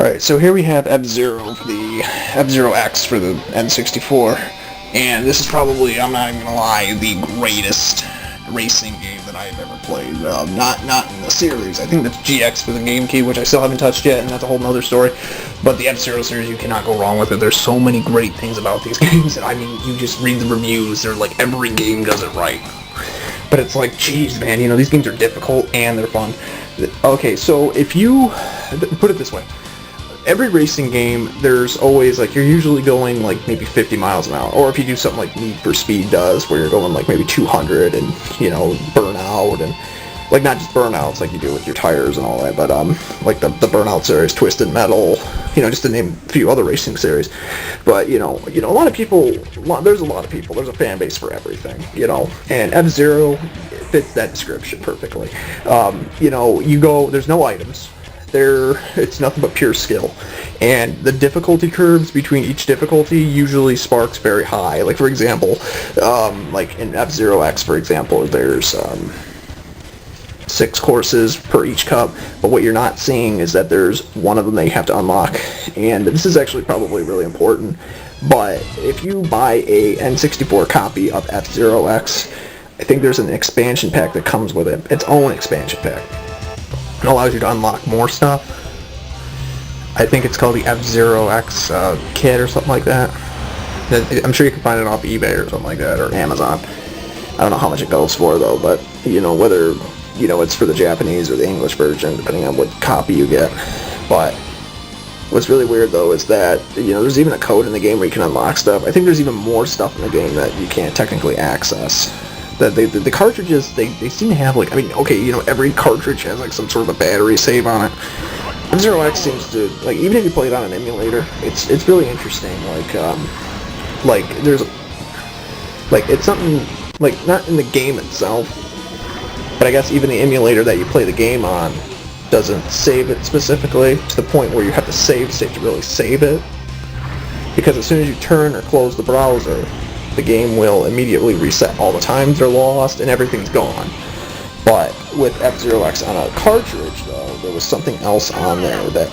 Alright, so here we have F-Zero, the F-Zero X for the N64, and this is probably, I'm not even gonna lie, the greatest racing game that I've ever played. Not in the series. I think that's GX for the GameCube, which I still haven't touched yet, and that's a whole nother story. But the F-Zero series, you cannot go wrong with it. There's so many great things about these games, and I mean, you just read the reviews, they're like, every game does it right. But it's like, geez, man, you know, these games are difficult, and they're fun. Okay, so if you, put it this way, every racing game, there's always, like, you're usually going, like, maybe 50 miles an hour. Or if you do something like Need for Speed does, where you're going, like, maybe 200 and, you know, Burnout and, like, not just Burnouts like you do with your tires and all that, but, like, the Burnout series, Twisted Metal, you know, just to name a few other racing series. But, you know, a lot of people, there's a fan base for everything, you know, and F-Zero fits that description perfectly. You know, you go, there's no items. It's nothing but pure skill, and the difficulty curves between each difficulty usually sparks very high. Like, for example, like in F-Zero X, for example, there's 6 courses per each cup, but what you're not seeing is that there's one of them that you have to unlock, and this is actually probably really important, but if you buy a N64 copy of F-Zero X, I think there's an expansion pack that comes with it, its own expansion pack. It allows you to unlock more stuff. I think it's called the F-Zero X kit or something like that. I'm sure you can find it off eBay or something like that, or Amazon. I don't know how much it goes for though, but you know, whether, you know, it's for the Japanese or the English version, depending on what copy you get. But what's really weird though is that, you know, there's even a code in the game where you can unlock stuff. I think there's even more stuff in the game that you can't technically access. The cartridges, they seem to have, like, I mean, okay, you know, every cartridge has, like, some sort of a battery save on it. F-Zero X seems to, like, even if you play it on an emulator, it's really interesting, like, there's, like, it's something, like, not in the game itself, but I guess even the emulator that you play the game on doesn't save it specifically, to the point where you have to save to really save it, because as soon as you turn or close the browser, the game will immediately reset. All the times are lost and everything's gone. But with F-Zero X on a cartridge, though, there was something else on there that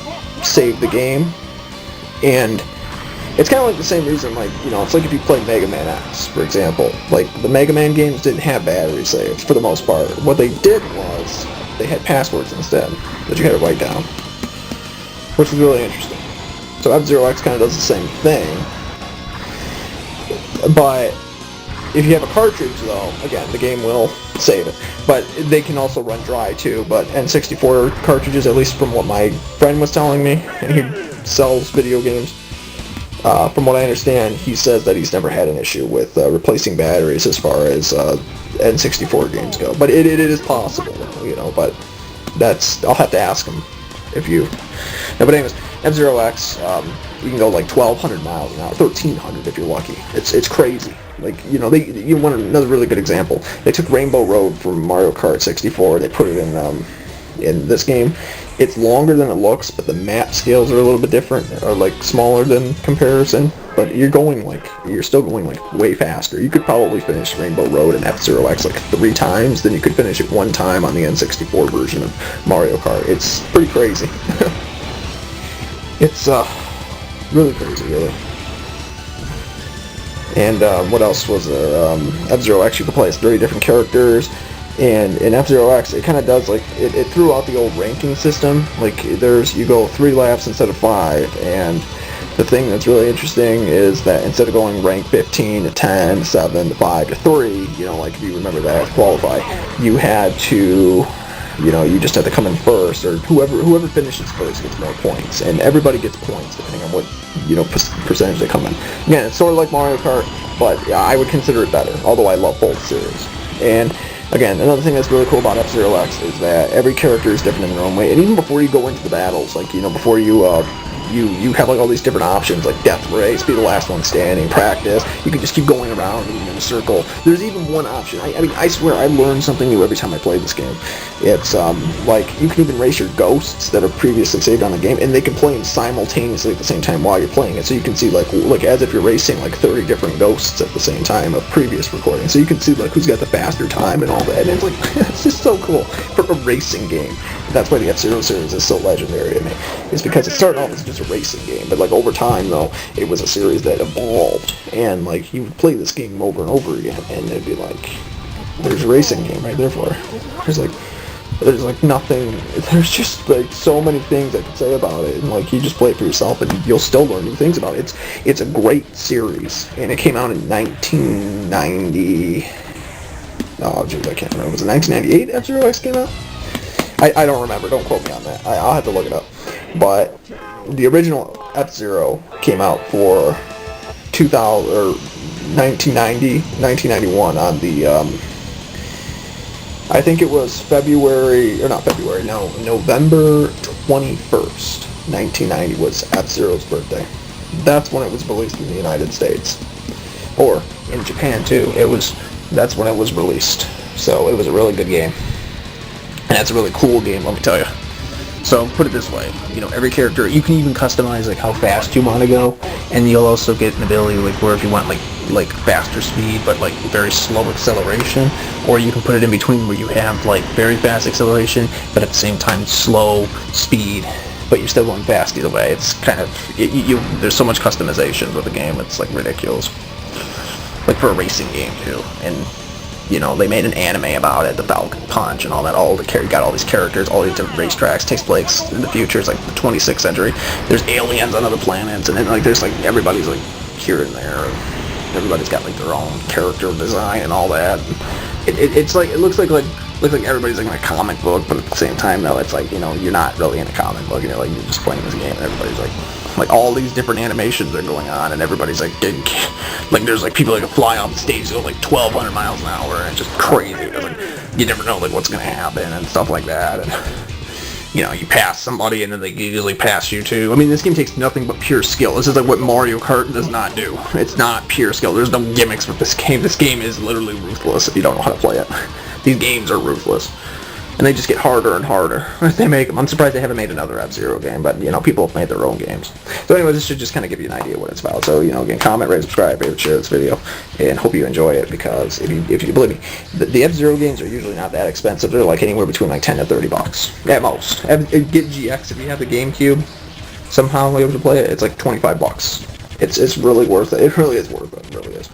saved the game. And it's kind of like the same reason, like, you know, it's like if you play Mega Man X, for example. Like, the Mega Man games didn't have battery saves, for the most part. What they did was, they had passwords instead, that you had to write down. Which was really interesting. So F-Zero X kind of does the same thing. But if you have a cartridge, though, again, the game will save it. But they can also run dry, too. But N64 cartridges, at least from what my friend was telling me, and he sells video games, from what I understand, he says that he's never had an issue with replacing batteries as far as N64 games go. But it is possible, you know, but that's, I'll have to ask him if you... No, but anyways, F-Zero X, you can go like 1,200 miles an hour, 1,300 if you're lucky. It's crazy. Like, you know, you want another really good example. They took Rainbow Road from Mario Kart 64. They put it in this game. It's longer than it looks, but the map scales are a little bit different, or like smaller than comparison. But you're still going like way faster. You could probably finish Rainbow Road and F-Zero X like 3 times, then you could finish it 1 time on the N64 version of Mario Kart. It's pretty crazy. It's really crazy, really. And what else was there? F-Zero X, you can play as 30 different characters. And in F-Zero X, it kind of does, like, it threw out the old ranking system. Like, you go 3 laps instead of 5, and the thing that's really interesting is that instead of going rank 15 to 10 to 7 to 5 to 3, you know, like, if you remember that to qualify, you had to, you know, you just had to come in first, or whoever finishes first gets more points, and everybody gets points depending on what, you know, percentage they come in. Again, it's sort of like Mario Kart, but I would consider it better, although I love both series. And again, another thing that's really cool about F-Zero X is that every character is different in their own way, and even before you go into the battles, like, you know, before you have like all these different options, like death race, be the last one standing, practice. You can just keep going around in a circle. There's even one option. I mean, I swear I learn something new every time I play this game. It's like you can even race your ghosts that are previously saved on the game, and they can play them simultaneously at the same time while you're playing it. So you can see like as if you're racing like 30 different ghosts at the same time of previous recordings. So you can see like who's got the faster time and all that. And it's like it's just so cool for a racing game. that's why the F-Zero series is so legendary to me. It's because it started off as just a racing game, but like over time though, it was a series that evolved, and like you would play this game over and over again, and it'd be like, there's a racing game right there for it. There's like nothing, there's just like so many things I could say about it, and like you just play it for yourself and you'll still learn new things about it. It's a great series, and it came out in 1990, oh geez, I can't remember, was it 1998 F-Zero X came out? I don't remember, don't quote me on that, I'll have to look it up, but the original F-Zero came out for 2000, or 1991 on the, I think it was November 21st, 1990 was F-Zero's birthday. That's when it was released in the United States. Or in Japan too. That's when it was released. So it was a really good game. And it's a really cool game, let me tell you. So put it this way, you know, every character, you can even customize like how fast you want to go, and you'll also get an ability like where if you want like faster speed but like very slow acceleration, or you can put it in between where you have like very fast acceleration but at the same time slow speed, but you're still going fast either way. It's kind of, there's so much customization with the game, it's like ridiculous. Like for a racing game too, and you know, they made an anime about it, the Falcon Punch and all that. Got all these characters, all these different racetracks. Takes place in the future. It's like the 26th century. There's aliens on other planets, and then like there's like everybody's like here and there. And everybody's got like their own character design and all that. It's like, it looks like everybody's like in a comic book, but at the same time though, it's like, you know, you're not really in a comic book. You're like, you're just playing this game, and everybody's like all these different animations are going on, and everybody's like getting, like there's like people that can fly off the stage going like 1,200 miles an hour, and it's just crazy. Like, you never know like what's gonna happen and stuff like that, and you know, you pass somebody and then they usually pass you too. I mean, this game takes nothing but pure skill. This is like what Mario Kart does not do. It's not pure skill. There's no gimmicks with this game. This game is literally ruthless if you don't know how to play it. These games are ruthless. And they just get harder and harder as they make them. I'm surprised they haven't made another F-Zero game, but, you know, people have made their own games. So anyway, this should just kind of give you an idea what it's about. So, you know, again, comment, rate, subscribe, favorite, share this video, and hope you enjoy it, because if you believe me, the F-Zero games are usually not that expensive. They're like anywhere between like 10 to 30 bucks at most. Get GX if you have the GameCube, somehow able to play it, it's like 25 bucks. It's really worth it. It really is worth it. It really is.